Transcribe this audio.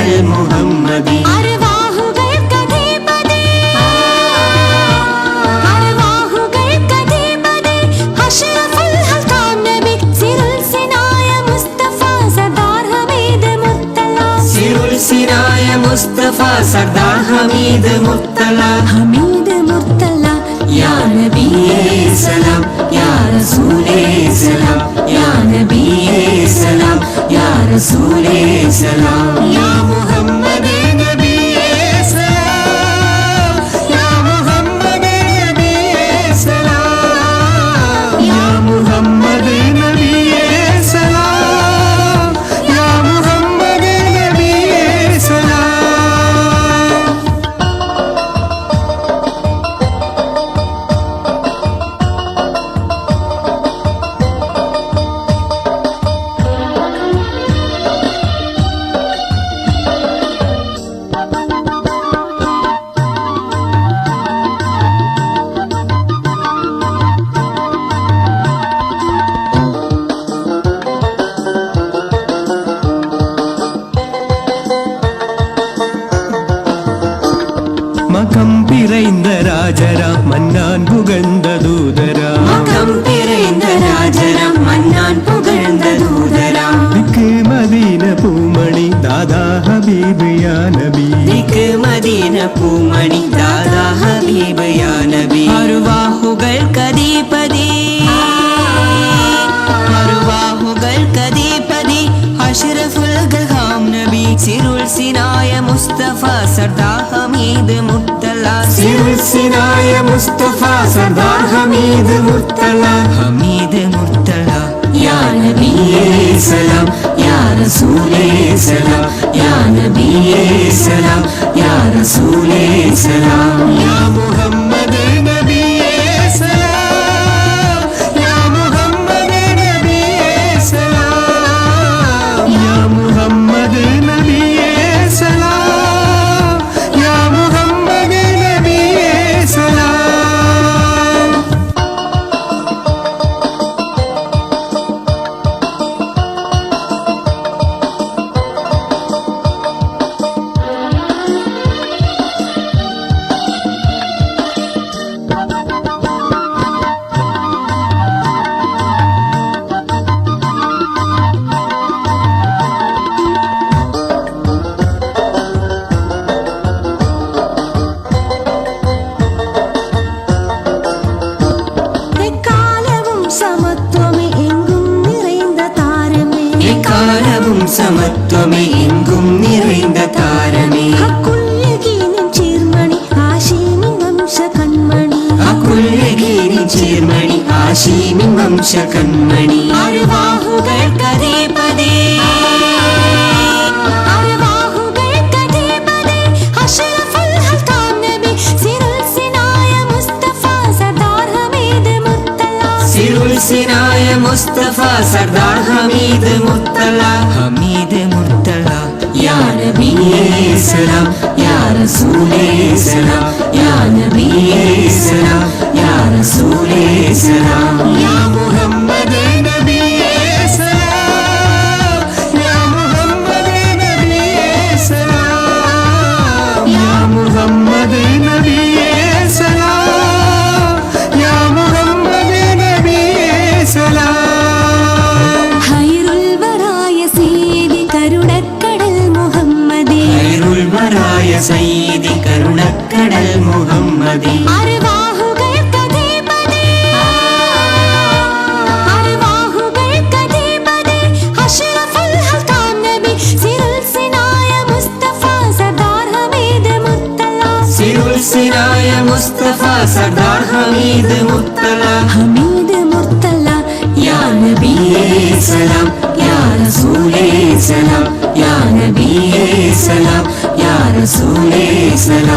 المحمدي سرايا مصطفى سردار حميد مرتلا حميد مرتلا يا نبي سلام يا رسول سلام يا نبي سلام يا رسول سلام يا محمد نبي سلام يا محمد نبي سلام يا محمد نبي سلام يا محمد نبي سلام മകം പിറൈന്ത രാജരാം മന്നാൻ പുകഴ്ந்த ദൂതരാ മകം പിറൈന്ത രാജരാം മന്നാൻ പുകഴ്ந்த ദൂതരാ ദിക്ക് മദീന പൂമണി ദാദാ ഹബീബ് യാ നബി ദിക്ക് മദീന പൂമണി ദാദാ ഹബീബ് യാ നബി അരുവാഹുകൾക്കധിപതി അരുവാഹുകൾക്കധിപതി അഷ്റഫുൽ ഗൽഹാം നബി സിറുൽ സിനായ മുസ്തഫ സർദാർ ഹമീദ് മുർത്തല സിറുൽ സിനായ മുസ്തഫ സർദാർ ഹമീദ് മുർത്തല ഹമീദ് മുർത്തല യാ നബി സലാം യാ റസൂൽ സലാം യാ നബി സലാം യാ റസൂൽ സലാം യാ മുഹമ്മദ് നബി സലാം യാ മുഹമ്മദ് നബി സലാം യാ മുഹമ്മദ് നബി സലാം യാ മുഹമ്മദ് നബി സലാം എക്കാലവും സമത്വമേ എങ്കും നിറൈந்த താരമേ എക്കാലവും സമത്വമേ എങ്കും നിറൈந்த താരമേ ഹക്കുല്യഗീനിൻ ചീർമണി ഹാശീമിൻ വംശ കൺമണി അക്കുല്യഗിരി ചീർമണി ആശീമിൻ വംശ കൺമണി അരുവാഹുകൾക്കധിപതി അരുവാഹുകൾക്കധിപതി അഷ്റഫുൽ ഹൽഖാം നബി സിറുൽ സിനായ മുസ്തഫ സർദാർ ഹമീദ് മുർത്തല സിറുൽ സിനായ മുസ്തഫ സർദാർ ഹമീദ് മുർത്തല ഹമീദ് മുർത്തല യാ നബി സലാം യാ റസൂൽ സലാം യാ നബി സലാം യാ റസൂൽ സലാം യാ മുഹമ്മദ് നബി സലാം യാ മുഹമ്മദ് നബി സലാം യാ മുഹമ്മദ് നബി സലാം യാ മുഹമ്മദ് നബി സലാം ഹൈറുൽ വറായ സീദി കരുണക്കടൽ മുഹമ്മദി ഖൈറുൽ വറായ സയ്യിദി കരുണക്കടൽ മുഹമ്മദി അരുവാഹുകൾക്കധിപതി അരുവാഹുകൾക്കധിപതി അഷ്റഫുൽ ഹൽഖാം നബി സിറുൽ സിനായ മുസ്തഫ സർദാർ ഹമീദ് മുർത്തല സിറുൽ സിനായ മുസ്തഫ സർദാർ ഹമീദ് മുർത്തല ഹമീദ് മുർത്തല യാ നബി സലാം യാ റസൂൽ സലാം യാ നബി സലാം യാ റസൂൽ സലാം